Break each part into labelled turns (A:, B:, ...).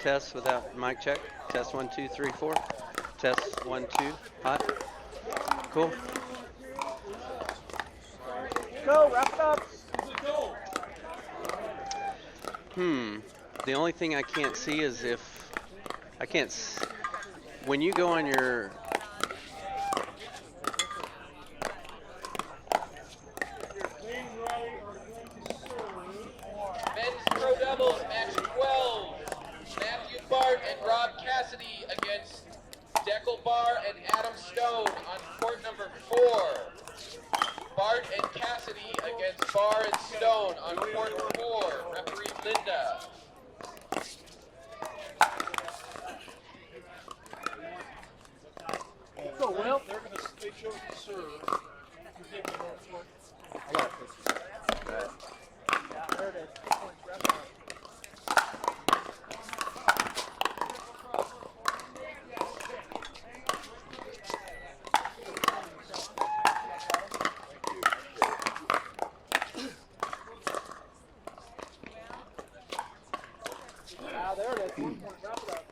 A: Test without mic check. Test 1, 2, 3, 4. Test 1, 2. Hot. Cool.
B: Go, wrap it up.
A: The only thing I can't see is if I can't. When you go on your
C: men's pro doubles match 12. Matthew Bart and Rob Cassidy against Deckel Barr and Adam Stone on court number 4. Bart and Cassidy against Barr and Stone on court 4. Referee Linda.
B: Go, Will.
D: They're going to switch over to serve.
B: I got this. Right. Yeah, there it is. 2 points, wrap it up. There it is. 1 point. Wrap it up.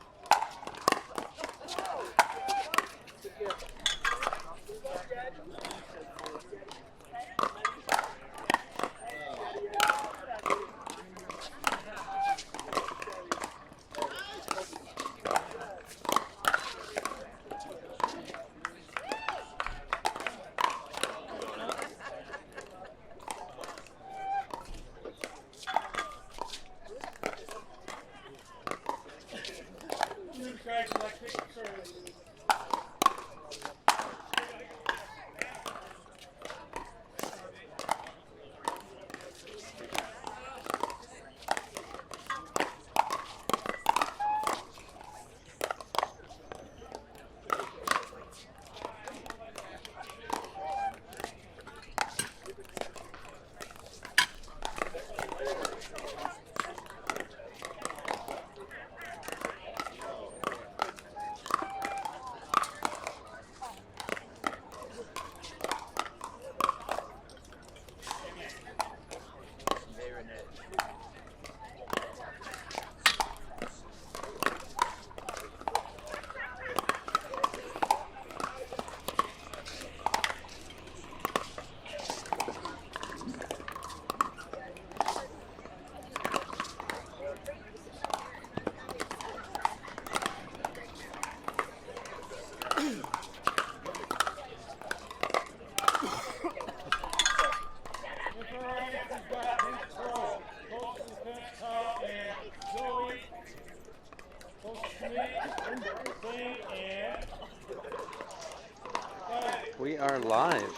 A: We are live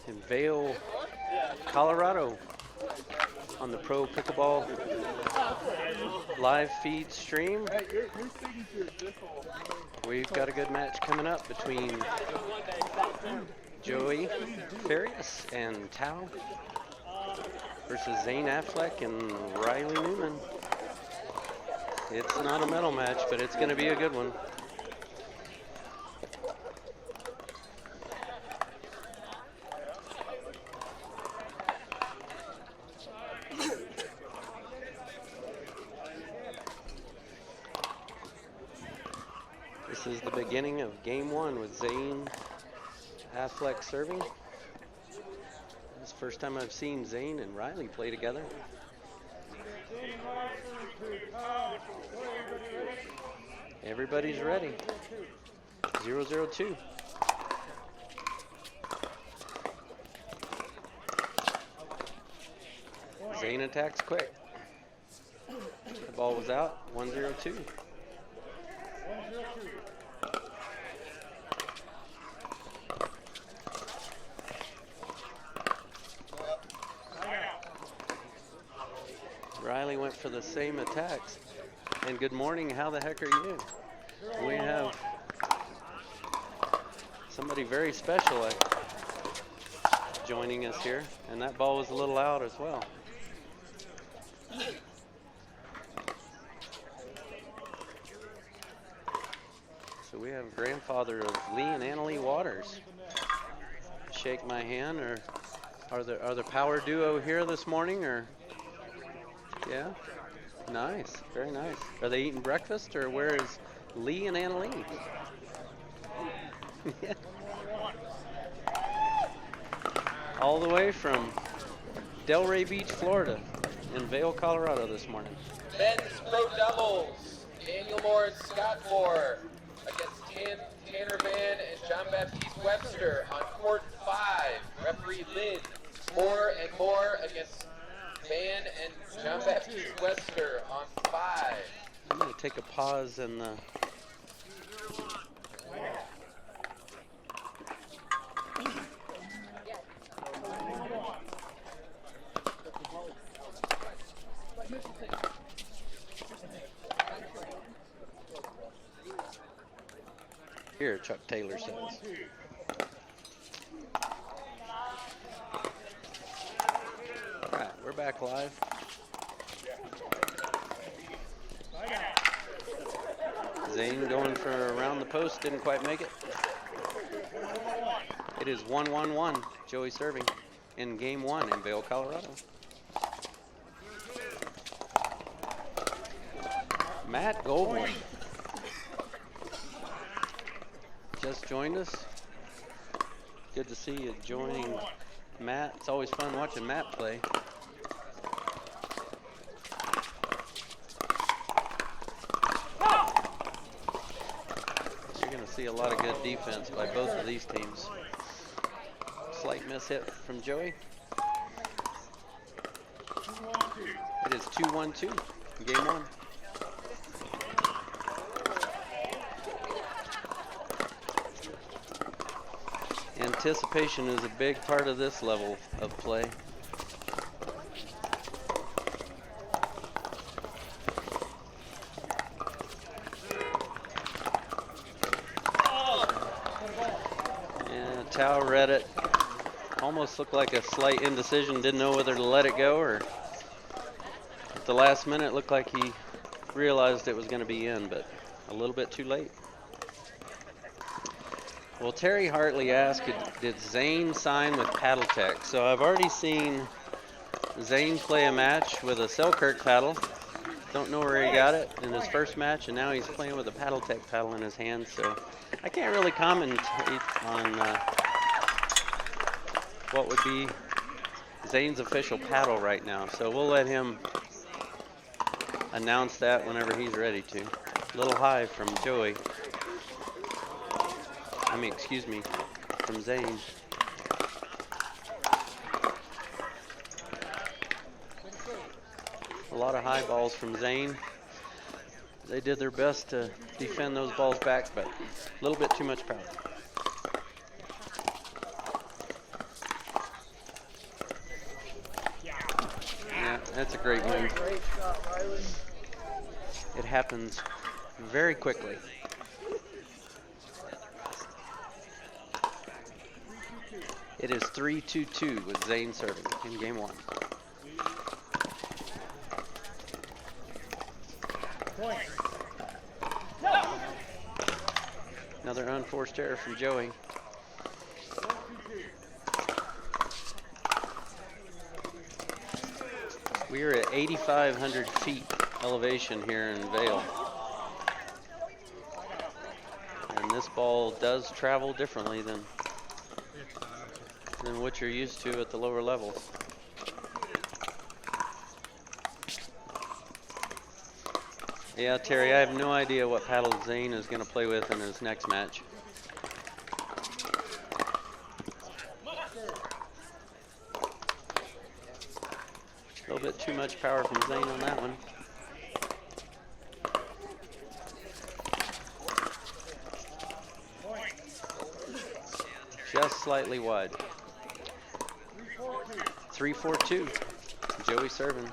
A: in Vail, Colorado on the Pro Pickleball live feed stream. We've got a good match coming up between J.Farias and Tao versus Z.Affleck and R.Newman. It's not a medal match, but it's going to be a good one. This is the beginning of game 1 with Z.Affleck serving. It's the first time I've seen Zane and Riley play together. Everybody's ready. 0-0-2. Zane attacks quick. The ball was out. 1-0-2. Riley went for the same attacks. And good morning, how the heck are you? We have somebody very special joining us here, and that ball was a little out as well. So we have grandfather of Lee and Annalie Waters. shake my hand, or are the power duo here this morning, or yeah, nice, very nice. Are they eating breakfast, or where is Lee and Annalee? Yeah. All the way from Delray Beach, Florida, in Vail, Colorado this morning.
C: Men's pro doubles. Daniel Moore and Scott Moore against Tanner Van and John Baptiste Webster on court 5. Referee Lynn. Moore and Moore against Van and John Baptiste Webster on 5.
A: I'm going to take a pause in the here, Chuck Taylor says. All right, we're back live. Zane going for around the post, didn't quite make it. It is 1-1-1, Joey serving in game 1 in Vail, Colorado. Matt Goldwyn just joined us. Good to see you joining Matt. It's always fun watching Matt play. You're going to see a lot of good defense by both of these teams. Slight miss hit from Joey. It is 2-1-2 in game 1. Anticipation is a big part of this level of play. Yeah, Tao read it. Almost looked like a slight indecision. Didn't know whether to let it go, or at the last minute looked like he realized it was going to be in, but a little bit too late. Well, Terry Hartley asked, did Zane sign with Paddle Tech? So I've already seen Zane play a match with a Selkirk paddle. Don't know where he got it in his first match, and now he's playing with a Paddle Tech paddle in his hand. So I can't really comment on what would be Zane's official paddle right now. So we'll let him announce that whenever he's ready to. A little high from Joey. Excuse me, from Zane. A lot of high balls from Zane. They did their best to defend those balls back, but a little bit too much power. Yeah, that's a great move.
B: Great shot, Riley.
A: It happens very quickly. It is 3-2-2 with Zane serving in game 1. Another unforced error from Joey. We are at 8,500 feet elevation here in Vail. And this ball does travel differently than what you're used to at the lower levels. Yeah, Terry, I have no idea what paddle Zane is going to play with in his next match. A little bit too much power from Zane on that one. Just slightly wide. 3-4-2. Joey serving.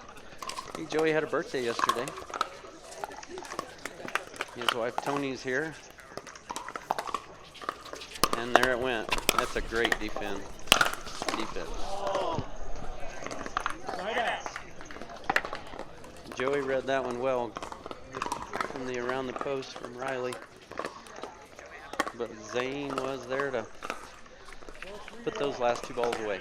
A: Hey, Joey had a birthday yesterday. His wife Tony's here. And there it went. That's a great defense. Joey read that one well from the around the post from Riley. But Zane was there to put those last 2 balls away.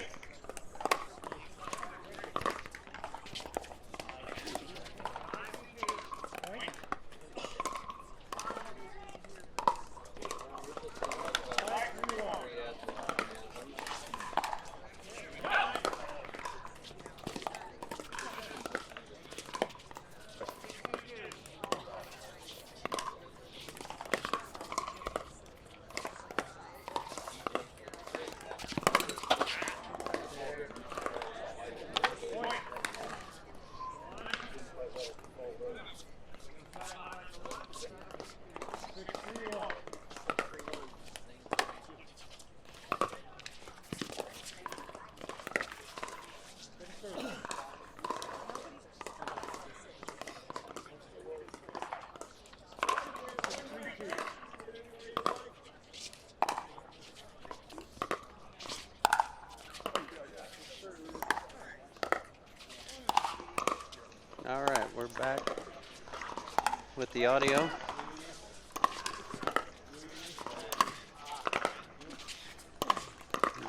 A: All right, we're back with the audio.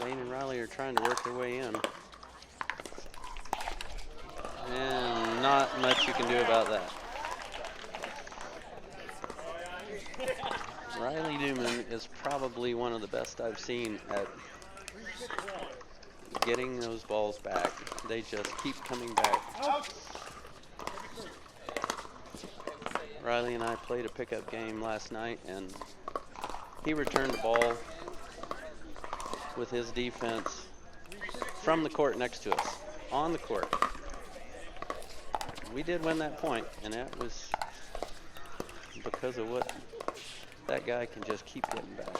A: Lane and Riley are trying to work their way in. And not much you can do about that. R.Newman is probably one of the best I've seen at getting those balls back. They just keep coming back. Riley and I played a pickup game last night, and he returned the ball with his defense from the court next to us, on the court. We did win that point, and that was because of what that guy can just keep getting back.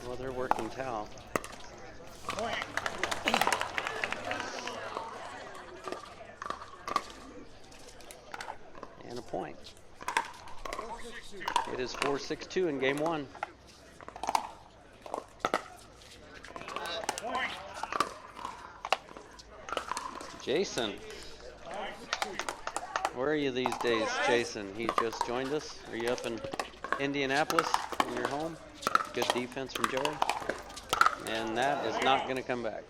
A: Well, they're working towel. And a point. It is 4-6-2 in game 1. Jason, where are you these days, Jason? He just joined us. Are you up in Indianapolis in your home? Good defense from Joey. And that is not going to come back.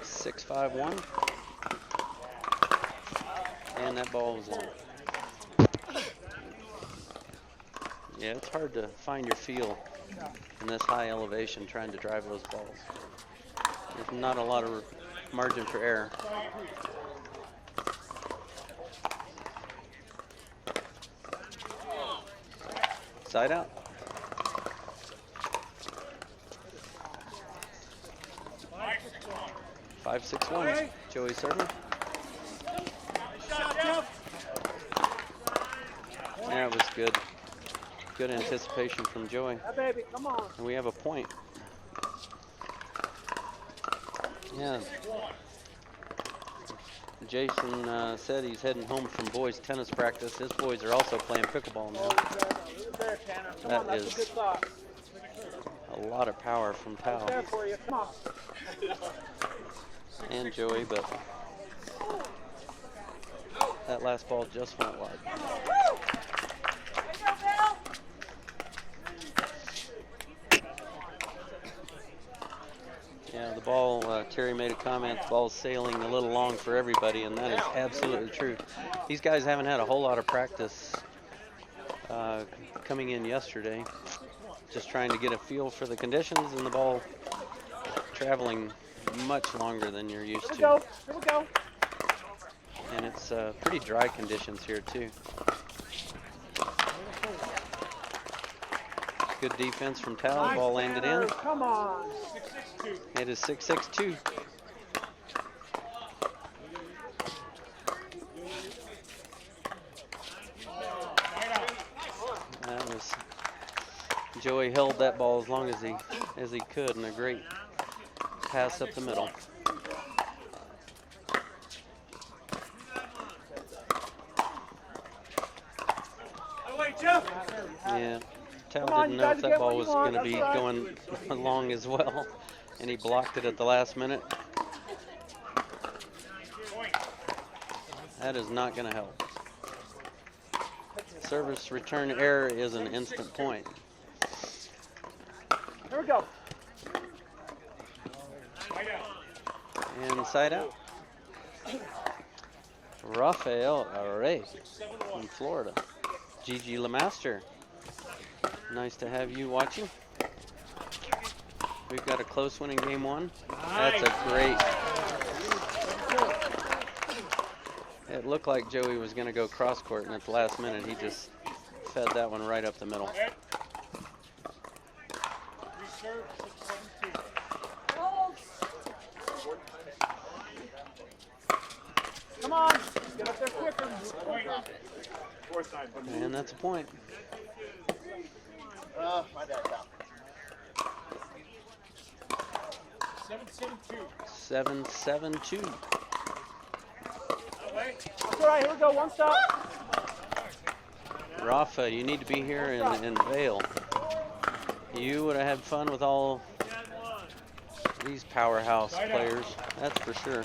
A: Six, 5-1. And that ball was in. Yeah, it's hard to find your feel in this high elevation trying to drive those balls. There's not a lot of margin for error. Side out. 5-6-1. Joey serving. Yeah, it was good. Good anticipation from Joey.
B: Yeah, baby, come on.
A: And we have a point. Yeah. Jason said he's heading home from boys tennis practice. His boys are also playing pickleball now.
B: There, Tanner. Come
A: That
B: on, that's
A: is
B: a good thought.
A: a lot of power from Tao
B: There for you. Come on.
A: and Joey, but that last ball just went wide. Yeah, the ball, Terry made a comment, the ball's sailing a little long for everybody, and that is absolutely true. These guys haven't had a whole lot of practice coming in yesterday, just trying to get a feel for the conditions, and the ball traveling much longer than you're used to.
B: Here we go.
A: And it's pretty dry conditions here too. Good defense from Tal.
B: Nice,
A: Ball landed
B: Tanner.
A: in.
B: Come on.
A: It is 6-6-2. That was Joey held that ball as long as he could, and a great pass up the middle. Yeah, Tal didn't know if that ball was going to be going long as well, and he blocked it at the last minute. That is not going to help. Service return error is an instant point.
B: Here we go.
A: And side out. Rafael Array from Florida. Gigi Lemaster. Nice to have you watching. We've got a close one in game one. That's a great. It looked like Joey was going to go cross court, and at the last minute, he just fed that one right up the middle.
B: Come on, get up there quicker.
A: And that's a point.
B: My bad, pal.
A: 7-7-2. 7-7-2.
B: That's all right, here we go, one stop.
A: Rafa, you need to be here in Vail. You would have had fun with all these powerhouse players, that's for sure.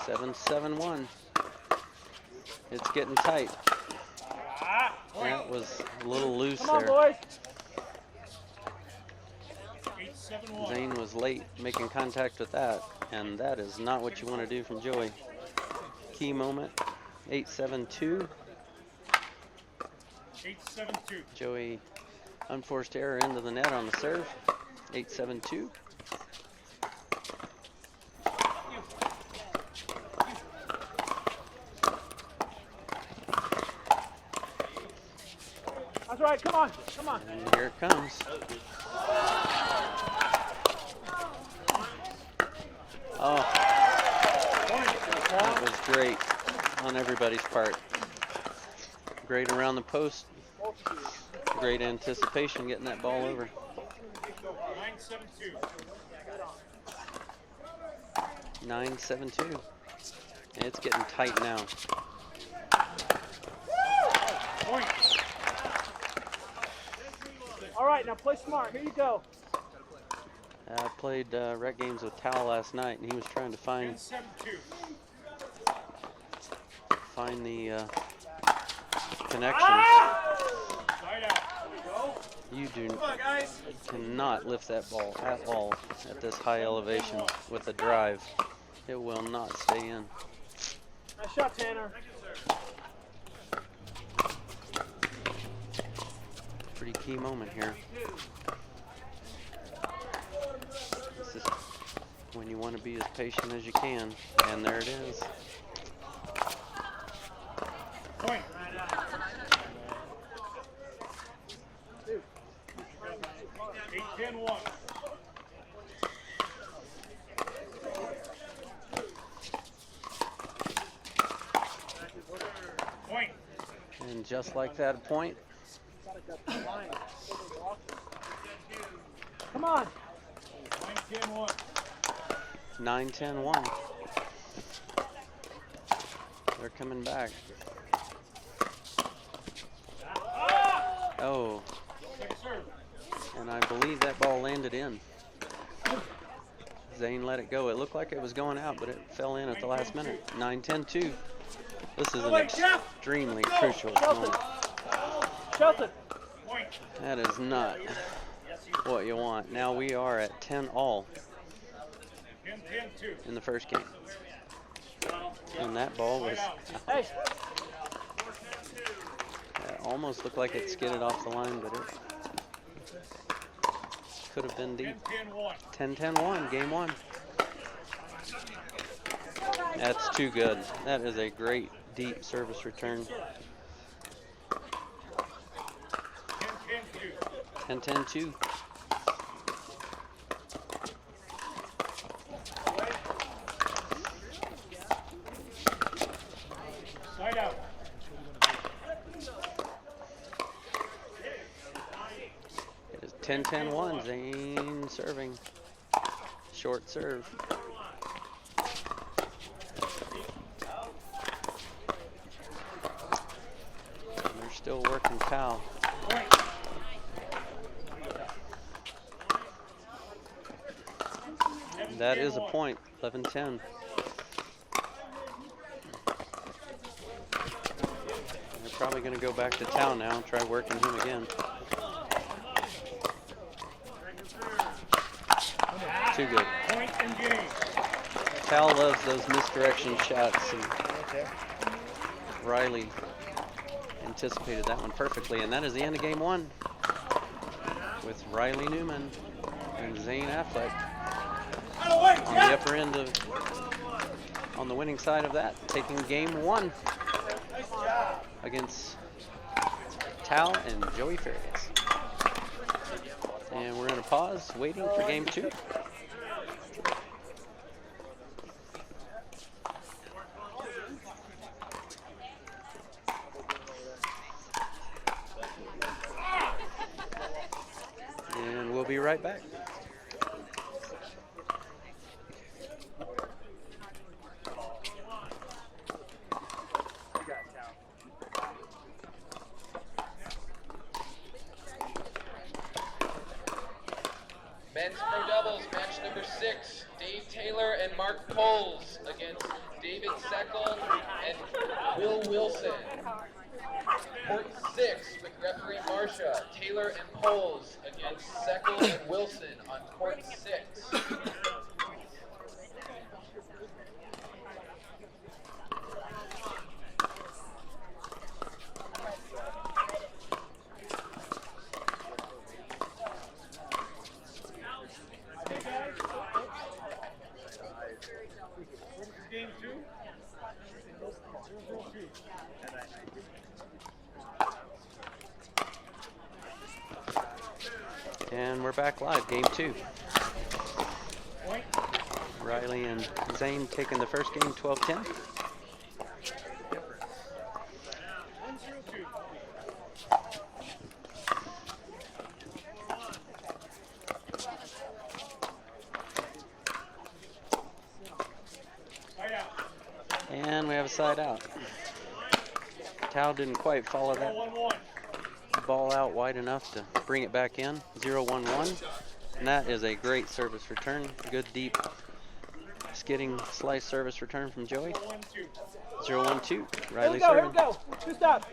A: 7-7-1. It's getting tight. That was a little loose
B: Come on,
A: there.
B: boys.
A: Zane was late making contact with that, and that is not what you want to do from Joey. Key moment, 8-7-2.
D: 8-7-2.
A: Joey, unforced error into the net on the serve, 8-7-2.
B: That's right, come on, come on.
A: And here it comes. Oh, that was great on everybody's part. Great around the post. Great anticipation getting that ball over.
D: 9-7-2.
A: 9-7-2. It's getting tight now.
B: All right, now play smart. Here you go.
A: I played rec games with Tal last night, and he was trying to find
D: 10-7-2.
A: the connection. You cannot lift that ball at all at this high elevation with a drive. It will not stay in.
B: Nice shot, Tanner.
A: Pretty key moment here. This is when you want to be as patient as you can, and there it is.
D: Point. 8-10-1. Point.
A: And just like that, a point.
B: Come on.
D: 9-10-1.
A: 9-10-1. They're coming back. Oh,
D: Second serve.
A: and I believe that ball landed in. Zane let it go. It looked like it was going out, but it fell in at the last minute. 9-10-2. This is an extremely crucial moment.
B: Shelton.
D: Point.
A: That is not what you want. Now we are at 10-all
D: 10-10-2.
A: in the first game. And that ball was
B: Hey.
A: it almost looked like it skidded off the line, but it could have been deep.
D: 10-10-1.
A: 10-10-1, game one. That's too good. That is a great deep service return.
D: 10-10-2.
A: 10-10-2.
D: Side out.
A: It is 10-10-1. Zane serving. Short serve. And they're still working foul. That is a point, 11-10. They're probably going to go back to town now and try working him again. Too good.
D: Point and game.
A: Tal loves those misdirection shots, and Riley anticipated that one perfectly, and that is the end of game one with R.Newman and Z.Affleck on the upper end of, on the winning side of that, taking game one against Tal and J.Farias. And we're going to pause, waiting for game two. And we'll be right back.
C: Men's pro doubles, match number 6, Dave Taylor and Mark Poles against David Seckel and Will Wilson. Court 6 with referee Marcia, Taylor and Poles against Seckel and Wilson on court 6.
D: Game 2.
A: And we're back live, game two.
D: Point.
A: Riley and Zane taking the first game, 12-10.
D: 1-0-2. Side out.
A: And we have a side out. Tal didn't quite follow that
D: 1-1.
A: ball out wide enough to bring it back in. 0-1-1. And that is a great service return. Good deep skidding slice service return from Joey.
D: 1-2.
A: 0-1-2.
B: Here
A: Riley
B: we go, here
A: serving.
B: we go. 2 stop.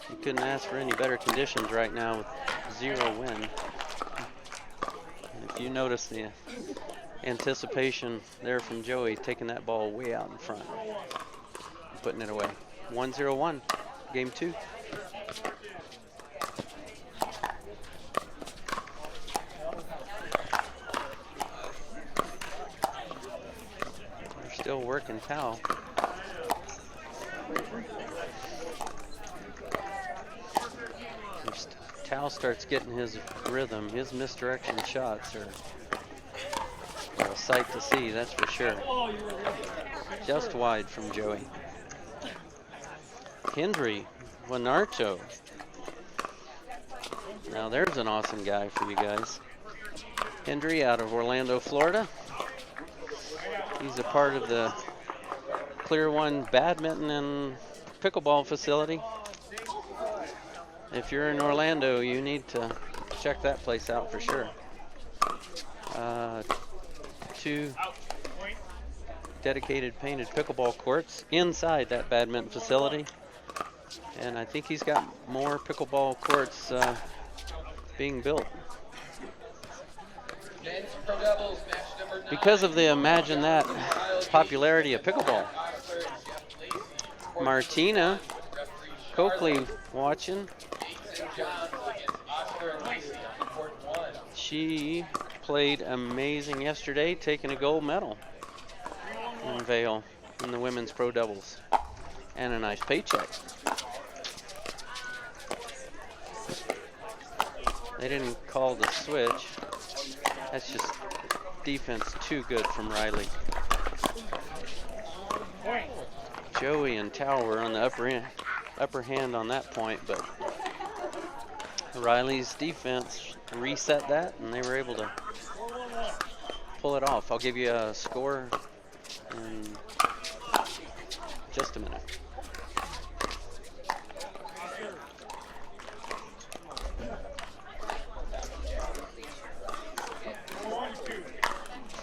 A: You couldn't ask for any better conditions right now with 0 wind. And if you notice the anticipation there from Joey, taking that ball way out in front, putting it away. 1-0-1, game 2. They're still working Tal. If Tal starts getting his rhythm, his misdirection shots are a sight to see, that's for sure. Just wide from Joey. Hendry Wanarcho. Now there's an awesome guy for you guys. Hendry out of Orlando, Florida. He's a part of the Clear One badminton and pickleball facility. If you're in Orlando, you need to check that place out for sure. 2 dedicated painted pickleball courts inside that badminton facility. And I think he's got more pickleball courts being built.
C: Men's pro doubles, match number 9.
A: Because of the Imagine That popularity of pickleball. Martina Coakley watching. She played amazing yesterday, taking a gold medal in Vail in the women's pro doubles. And a nice paycheck. They didn't call the switch. That's just defense too good from Riley. Joey and Tal were on the upper hand on that point, but Riley's defense reset that, and they were able to pull it off. I'll give you a score in just a minute.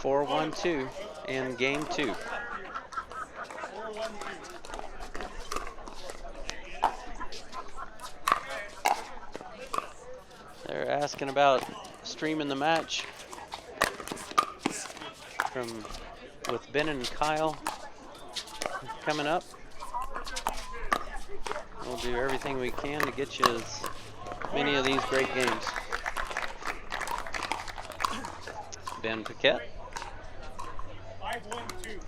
A: 4-1-2 in game 2.
D: 4-1-2.
A: They're asking about streaming the match with Ben and Kyle coming up. We'll do everything we can to get you as many of these great games. Ben Paquette.
D: 5-1-2.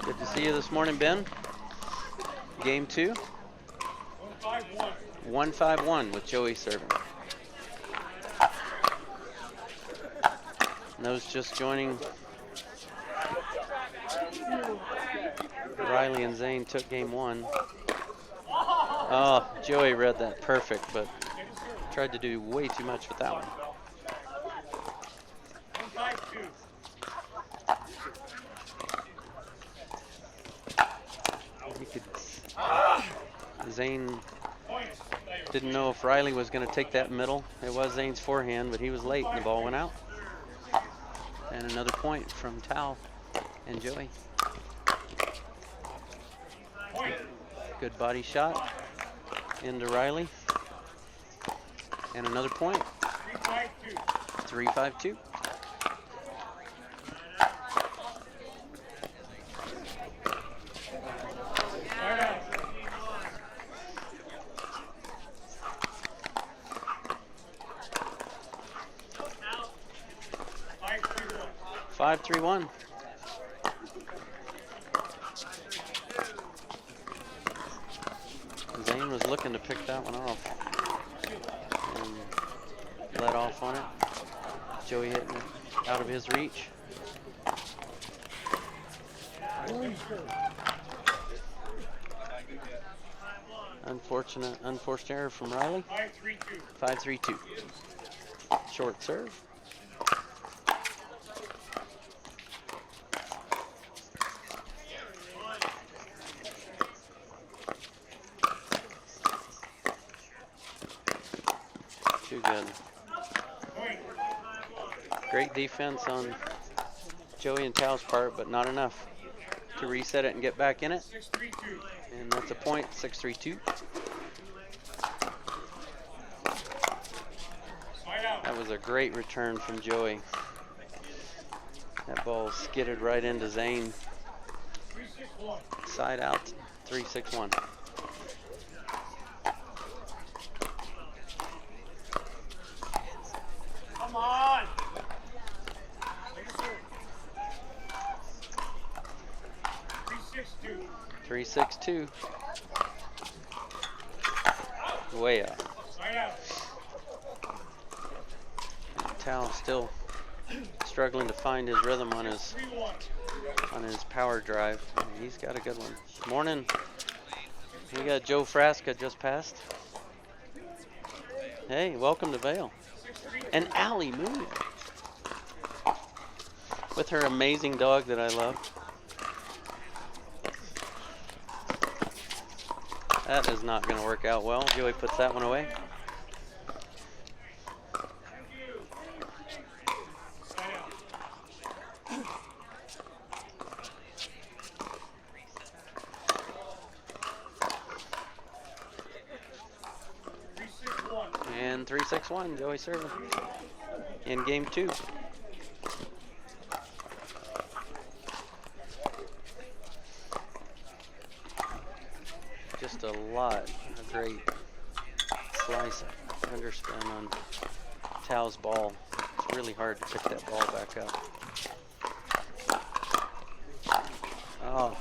A: Good to see you this morning, Ben. Game 2.
D: 1-5-1.
A: 1-5-1 with Joey serving. And those just joining, Riley and Zane took game 1. Oh, Joey read that perfect, but tried to do way too much with that one.
D: 1-5-2.
A: Zane
D: Points.
A: didn't know if Riley was going to take that middle. It was Zane's forehand, but he was late and the ball went out. And another point from Tal and Joey.
D: Point.
A: Good body shot into Riley. And another point.
D: 3-5-2.
A: 3-5-2.
D: Right out.
A: 5-3-1. Zane was looking to pick that one off and let off on it. Joey hitting it out of his reach. Unforced error from Riley.
D: 5-3-2.
A: 5-3-2. Short serve. Too good. Great defense on Joey and Tal's part, but not enough to reset it and get back in it.
D: 6-3-2.
A: And that's a point, 6-3-2.
D: Side out.
A: That was a great return from Joey. That ball skidded right into Zane.
D: 3-6-1.
A: Side out, 3-6-1.
D: Come on. 3-6-2.
A: 3-6-2. Way up.
D: Side out.
A: Tal still struggling to find his rhythm on his
D: 3-1.
A: power drive. He's got a good one. Morning. We got Joe Frasca just passed. Hey, welcome to Vail.
D: 6-3.
A: And Allie Moon with her amazing dog that I love. That is not going to work out well. Joey puts that one away.
D: Side out. 3-6-1.
A: And 3-6-1, Joey serving in game 2. Just a lot of great slice underspin on Tal's ball. It's really hard to pick that ball back up. Oh,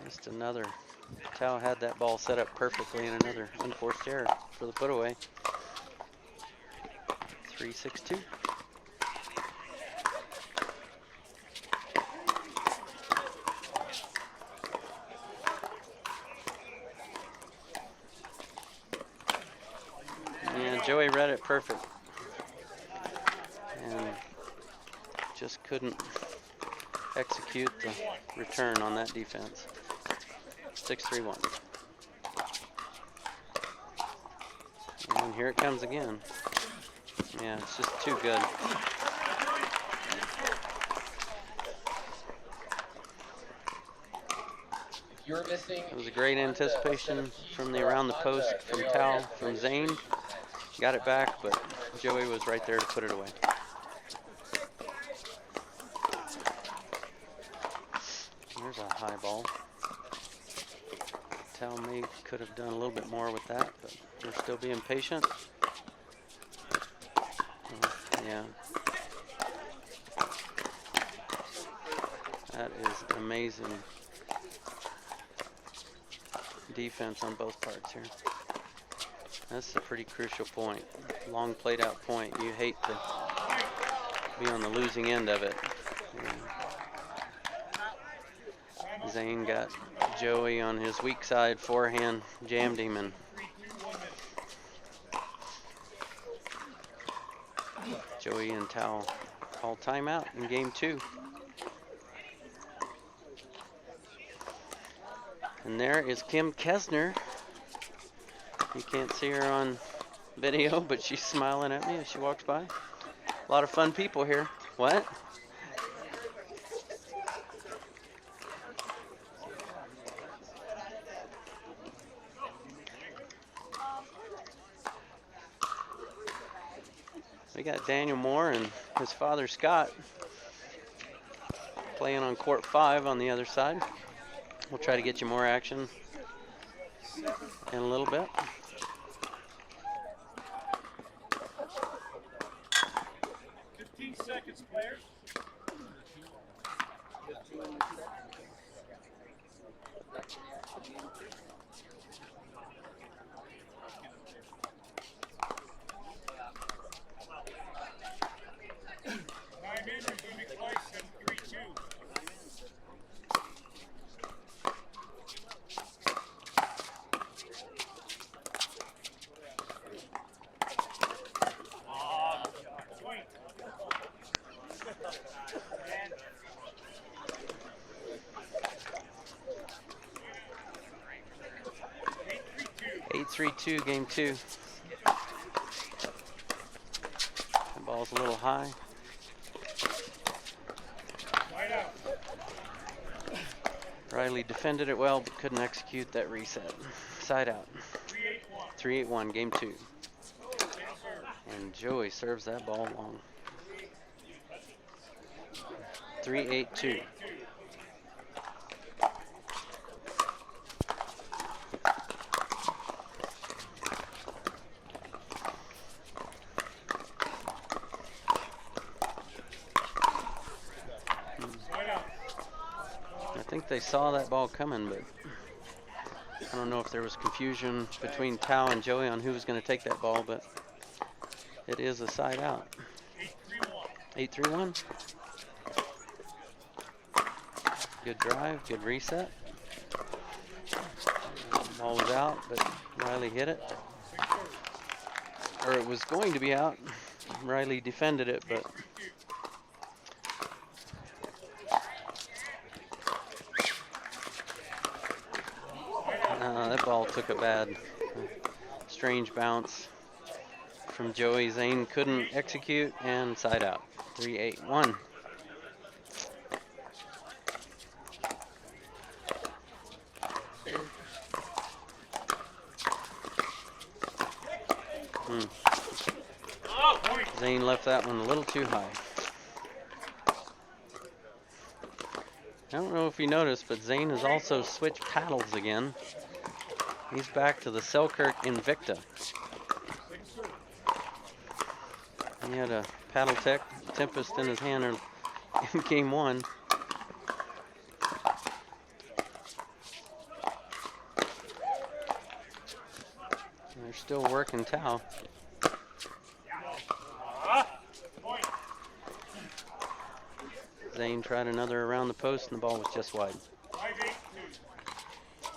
A: just another. Tal had that ball set up perfectly and another unforced error for the put away. 3-6-2. Yeah, Joey read it perfect. And just couldn't execute the return on that defense. 6-3-1. And here it comes again. Yeah, it's just too good.
C: If you're missing
A: It was a great anticipation from the around the post from Tal, from Zane. Got it back, but Joey was right there to put it away. There's a high ball. Tal could have done a little bit more with that, but we're still being patient. Yeah. That is amazing defense on both parts here. That's a pretty crucial point. Long played out point. You hate to be on the losing end of it. Yeah. Zane got Joey on his weak side forehand, jammed him, and Joey and Tal called timeout in game 2. And there is Kim Kesner. You can't see her on video, but she's smiling at me as she walks by. A lot of fun people here. What? We got Daniel Moore and his father Scott playing on court 5 on the other side. We'll try to get you more action in a little bit.
D: Seconds, players. Time in, resuming play, 7-3-2. Point.
A: 8-3-2, game 2. The ball's a little high. Riley defended it well, but couldn't execute that reset. Side out. 3-8-1, game 2. And Joey serves that ball long. 3-8-2. I think they saw that ball coming, but I don't know if there was confusion between Tao and Joey on who was going to take that ball, but it is a side out. 8-3-1. Good drive, good reset. Ball was out, but Riley hit it. Or it was going to be out. Riley defended it, but that ball took a bad, strange bounce from Joey. Zane couldn't execute, and side out. 3-8-1. Zane left that one a little too high. I don't know if you noticed, but Zane has also switched paddles again. He's back to the Selkirk Invicta. He had a Paddle Tech Tempest in his hand in game 1. They're still working Tao. Zane tried another around the post, and the ball was just wide.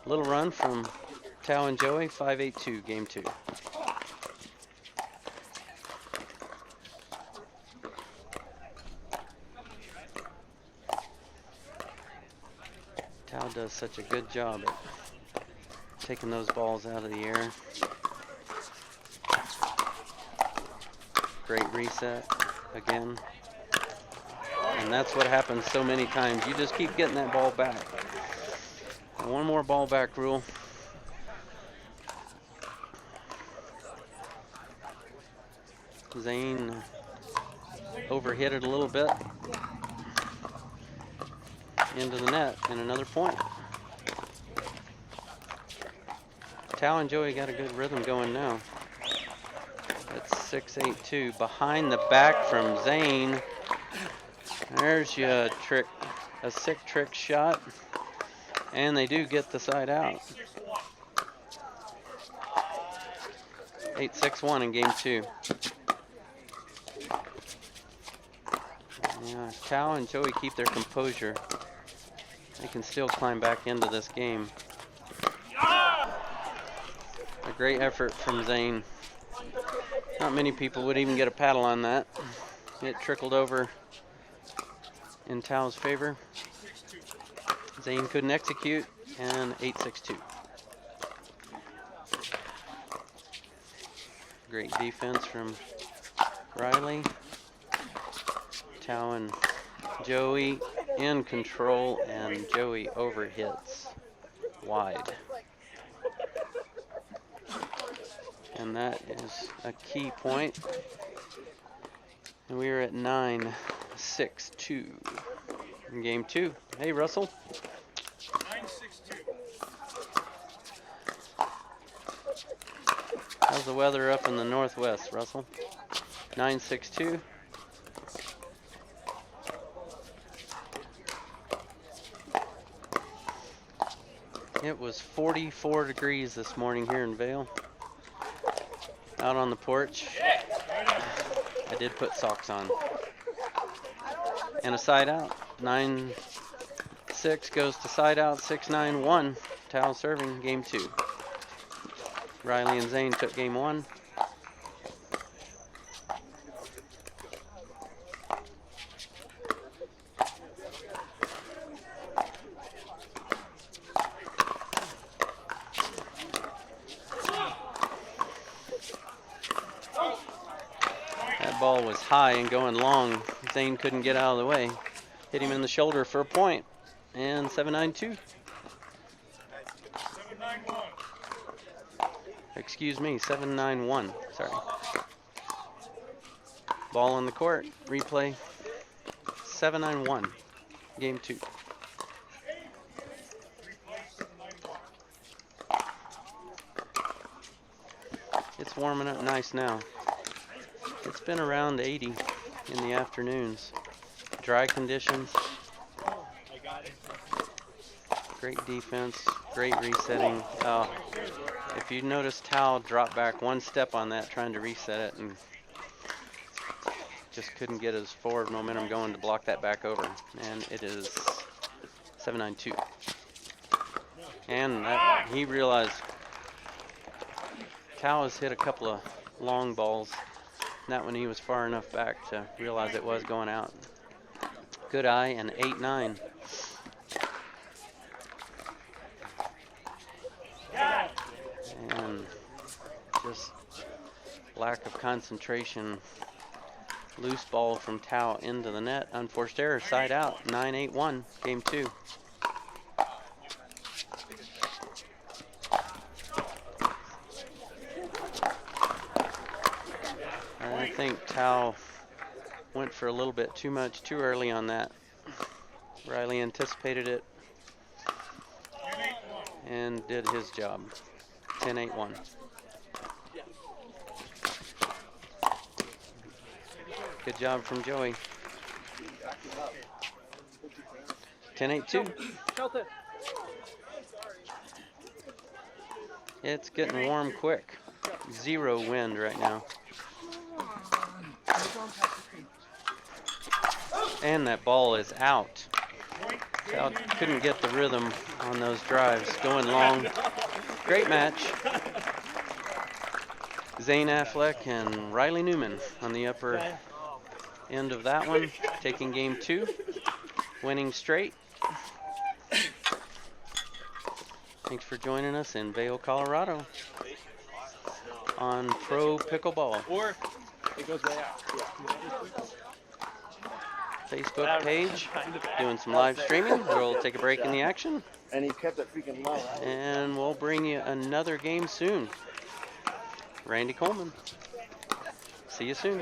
A: Little run from Tao and Joey, 5-8-2, game 2. Tal does such a good job at taking those balls out of the air. Great reset again. And that's what happens so many times. You just keep getting that ball back. And one more ball back rule. Zane overhit it a little bit into the net, and another point. Tal and Joey got a good rhythm going now. That's 6-8-2. Behind the back from Zane. There's your trick, a sick trick shot. And they do get the side out. 8-6-1 in game 2. Yeah, Tal and Joey keep their composure. They can still climb back into this game. A great effort from Zane. Not many people would even get a paddle on that. It trickled over in Tal's favor. Zane couldn't execute, and 8-6-2. Great defense from Riley. Tal and Joey in control, and Joey overhits wide. And that is a key point. And we are at 9-6-2 in game 2. Hey, Russell.
D: 9-6-2.
A: How's the weather up in the northwest, Russell? 9-6-2. It was 44 degrees this morning here in Vail. Out on the porch. I did put socks on. And a side out. 9-6 goes to side out. 6-9-1. Tal serving game 2. Riley and Zane took game 1. That ball was high and going long. Zane couldn't get out of the way. Hit him in the shoulder for a point. And 7-9-2.
D: 7-9-1.
A: Excuse me, 7-9-1. Sorry. Ball on the court. Replay. 7-9-1. Game 2. It's warming up nice now. It's been around 80 in the afternoons. Dry conditions. Great defense. Great resetting. If you notice, Tal dropped back one step on that trying to reset it and just couldn't get his forward momentum going to block that back over. And it is 7-9-2. And that, he realized Tal has hit a couple of long balls. Not when he was far enough back to realize it was going out. Good eye, and 8-9. And just lack of concentration. Loose ball from Tal into the net. Unforced error, side out. 9-8-1, game 2. I think Tal went for a little bit too early on that. Riley anticipated it and did his job. 10-8-1. Good job from Joey. 10-8-2. It's getting warm quick. 0 wind right now. And that ball is out. Tal couldn't get the rhythm on those drives. Going long. Great match. Z.Affleck and R.Newman on the upper end of that one. Taking game 2. Winning straight. Thanks for joining us in Vail, Colorado on Pro Pickleball.
B: Or it goes way out.
A: Facebook page, doing some live streaming. We'll take a break in the action,
E: And he kept it freaking low.
A: and we'll bring you another game soon. Randy Coleman. See you soon.